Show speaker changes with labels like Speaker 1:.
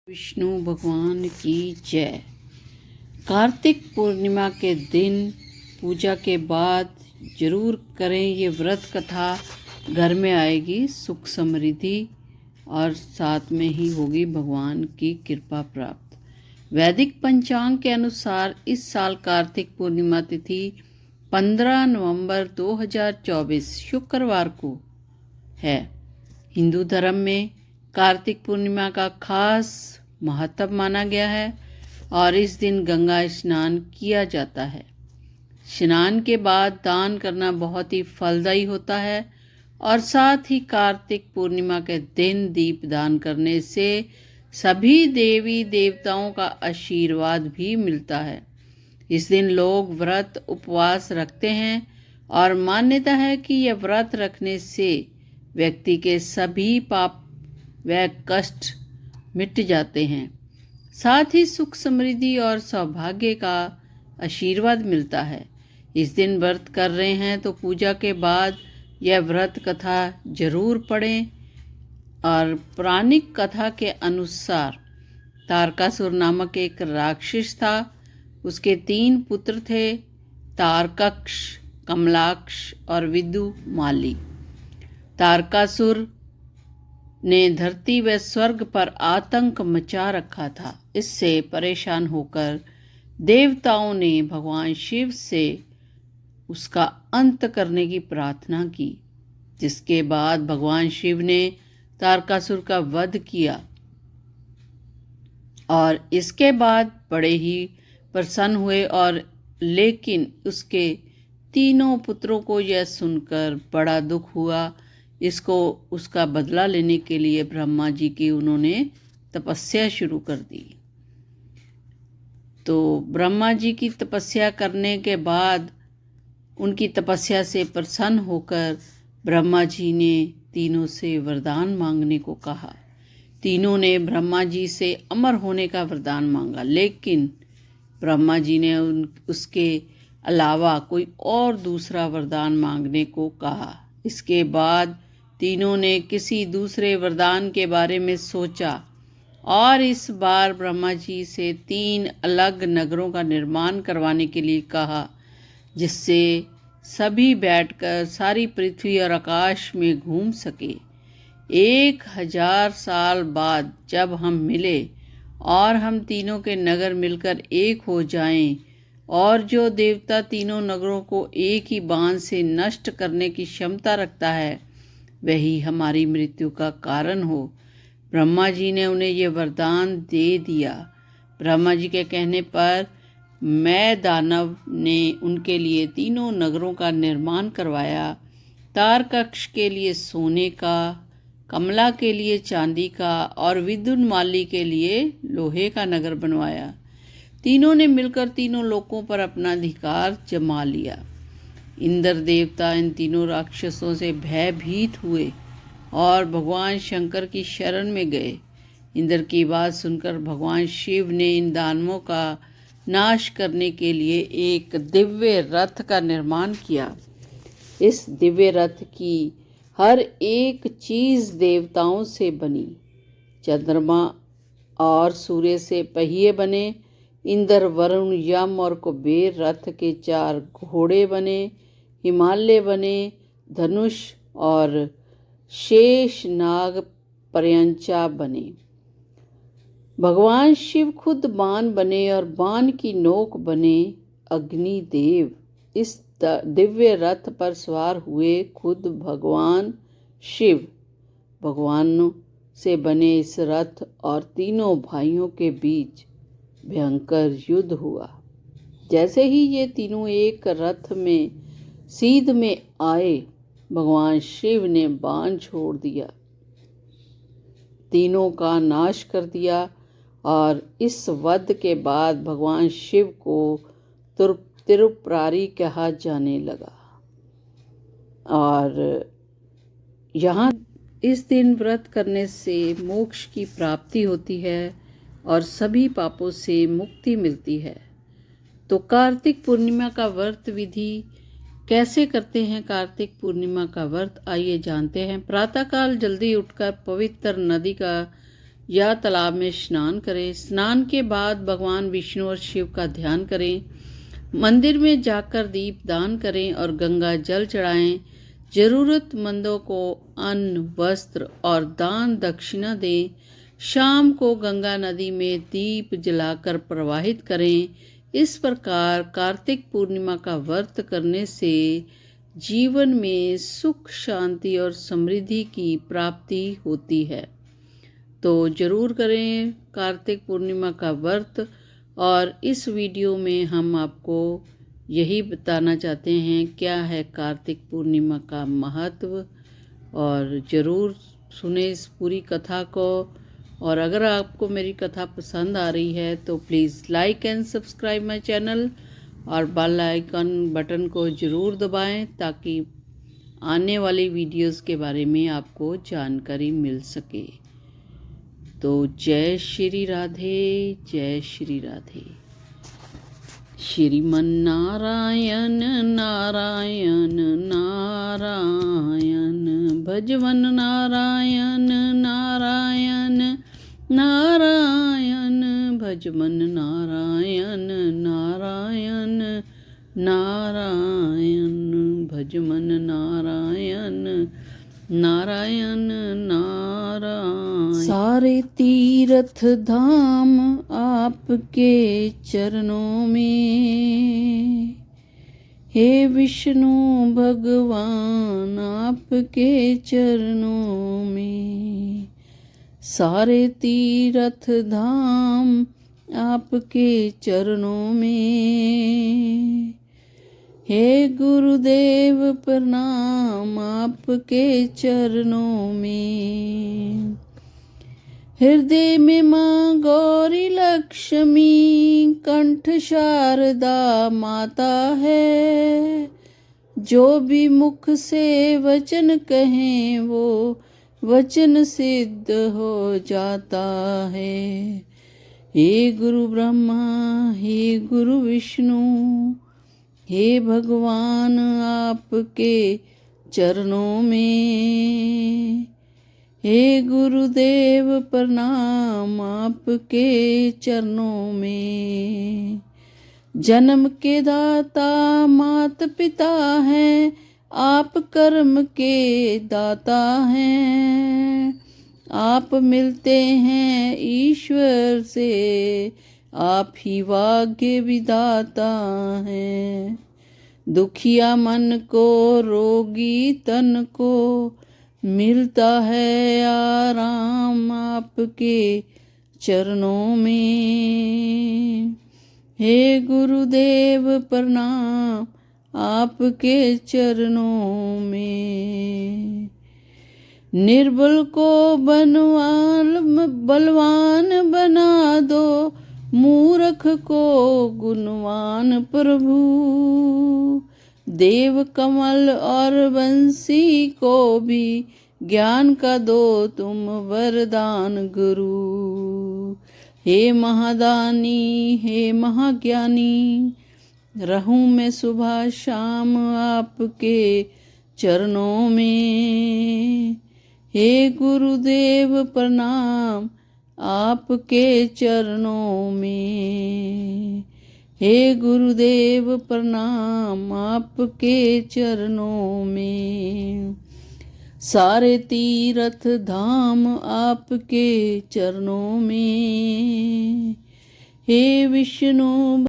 Speaker 1: विष्णु भगवान की जय। कार्तिक पूर्णिमा के दिन पूजा के बाद जरूर करें ये व्रत कथा। घर में आएगी सुख समृद्धि और साथ में ही होगी भगवान की कृपा प्राप्त। वैदिक पंचांग के अनुसार इस साल कार्तिक पूर्णिमा तिथि 15 नवंबर 2024 शुक्रवार को है। हिंदू धर्म में कार्तिक पूर्णिमा का खास महत्व माना गया है और इस दिन गंगा स्नान किया जाता है। स्नान के बाद दान करना बहुत ही फलदायी होता है और साथ ही कार्तिक पूर्णिमा के दिन दीप दान करने से सभी देवी देवताओं का आशीर्वाद भी मिलता है। इस दिन लोग व्रत उपवास रखते हैं और मान्यता है कि यह व्रत रखने से व्यक्ति के सभी पाप व कष्ट मिट जाते हैं। साथ ही सुख समृद्धि और सौभाग्य का आशीर्वाद मिलता है। इस दिन व्रत कर रहे हैं तो पूजा के बाद यह व्रत कथा जरूर पढ़ें। और पौराणिक कथा के अनुसार तारकासुर नामक एक राक्षस था। उसके 3 पुत्र थे, तारकक्ष, कमलाक्ष और विदुमाली। तारकासुर ने धरती व स्वर्ग पर आतंक मचा रखा था। इससे परेशान होकर देवताओं ने भगवान शिव से उसका अंत करने की प्रार्थना की, जिसके बाद भगवान शिव ने तारकासुर का वध किया और इसके बाद बड़े ही प्रसन्न हुए। और लेकिन उसके 3 पुत्रों को यह सुनकर बड़ा दुख हुआ। इसको उसका बदला लेने के लिए ब्रह्मा जी की उन्होंने तपस्या शुरू कर दी। तो ब्रह्मा जी की तपस्या करने के बाद उनकी तपस्या से प्रसन्न होकर ब्रह्मा जी ने तीनों से वरदान मांगने को कहा। तीनों ने ब्रह्मा जी से अमर होने का वरदान मांगा, लेकिन ब्रह्मा जी ने उसके अलावा कोई और दूसरा वरदान मांगने को कहा। इसके बाद तीनों ने किसी दूसरे वरदान के बारे में सोचा और इस बार ब्रह्मा जी से 3 अलग नगरों का निर्माण करवाने के लिए कहा, जिससे सभी बैठकर सारी पृथ्वी और आकाश में घूम सके। 1000 साल बाद जब हम मिले और हम तीनों के नगर मिलकर एक हो जाएं और जो देवता तीनों नगरों को एक ही बाण से नष्ट करने की क्षमता रखता है, वही हमारी मृत्यु का कारण हो। ब्रह्मा जी ने उन्हें यह वरदान दे दिया। ब्रह्मा जी के कहने पर मैं दानव ने उनके लिए 3 नगरों का निर्माण करवाया। तारकक्ष के लिए सोने का, कमला के लिए चांदी का और विदुमाली के लिए लोहे का नगर बनवाया। तीनों ने मिलकर 3 लोकों पर अपना अधिकार जमा लिया। इंद्र देवता इन 3 राक्षसों से भयभीत हुए और भगवान शंकर की शरण में गए। इंद्र की बात सुनकर भगवान शिव ने इन दानवों का नाश करने के लिए एक दिव्य रथ का निर्माण किया। इस दिव्य रथ की हर एक चीज देवताओं से बनी। चंद्रमा और सूर्य से पहिए बने। इंद्र, वरुण, यम और कुबेर रथ के 4 घोड़े बने। हिमालय बने, धनुष और शेष नाग पर्यंचा बने। भगवान शिव खुद बाण बने और बाण की नोक बने अग्निदेव। इस दिव्य रथ पर सवार हुए खुद भगवान शिव। भगवानों से बने इस रथ और तीनों भाइयों के बीच भयंकर युद्ध हुआ। जैसे ही ये तीनों एक रथ में सीध में आए, भगवान शिव ने बाण छोड़ दिया, तीनों का नाश कर दिया। और इस वध के बाद भगवान शिव को त्रिपुरारी कहा जाने लगा। और यहाँ इस दिन व्रत करने से मोक्ष की प्राप्ति होती है और सभी पापों से मुक्ति मिलती है। तो कार्तिक पूर्णिमा का व्रत विधि कैसे करते हैं? कार्तिक पूर्णिमा का व्रत आइए जानते हैं। प्रातःकाल जल्दी उठकर पवित्र नदी का या तालाब में स्नान करें। स्नान के बाद भगवान विष्णु और शिव का ध्यान करें। मंदिर में जाकर दीप दान करें और गंगा जल चढ़ाएं। जरूरतमंदों को अन्न, वस्त्र और दान दक्षिणा दें। शाम को गंगा नदी में दीप जलाकर प्रवाहित करें। इस प्रकार कार्तिक पूर्णिमा का व्रत करने से जीवन में सुख, शांति और समृद्धि की प्राप्ति होती है। तो ज़रूर करें कार्तिक पूर्णिमा का व्रत। और इस वीडियो में हम आपको यही बताना चाहते हैं क्या है कार्तिक पूर्णिमा का महत्व, और ज़रूर सुने इस पूरी कथा को। और अगर आपको मेरी कथा पसंद आ रही है तो please like and subscribe my channel और बेल आइकन बटन को ज़रूर दबाएं ताकि आने वाली वीडियोस के बारे में आपको जानकारी मिल सके। तो जय श्री राधे, जय श्री राधे। श्रीमन्नारायण नारायण नारायण, भजवन नारायण नारायण नारायण, भजवन नारायण नारायण नारायण, भजवन नारायण नारायण नारायण। सारे तीर्थ धाम आपके चरणों में, हे विष्णु भगवान आपके चरणों में। सारे तीर्थ धाम आपके चरणों में, हे गुरुदेव प्रणाम आपके चरणों में। हृदय में माँ गौरी लक्ष्मी, कंठ शारदा माता है। जो भी मुख से वचन कहें वो वचन सिद्ध हो जाता है। हे गुरु ब्रह्मा, हे गुरु विष्णु, हे भगवान आपके चरणों में। हे गुरुदेव प्रणाम आपके चरणों में। जन्म के दाता मात पिता हैं, आप कर्म के दाता हैं। आप मिलते हैं ईश्वर से, आप ही भाग्य विधाता हैं। दुखिया मन को, रोगी तन को मिलता है आराम आपके चरणों में। हे गुरुदेव प्रणाम आपके चरणों में। निर्बल को बलवान बना दो, मूर्ख को गुणवान प्रभु। देव कमल और बंसी को भी ज्ञान का दो तुम वरदान गुरु। हे महादानी, हे महाज्ञानी, रहूं मैं सुबह शाम आपके चरणों में। हे गुरुदेव प्रणाम आपके चरणों में। हे गुरुदेव प्रणाम आपके चरणों में। सारे तीर्थ धाम आपके चरणों में, हे विष्णु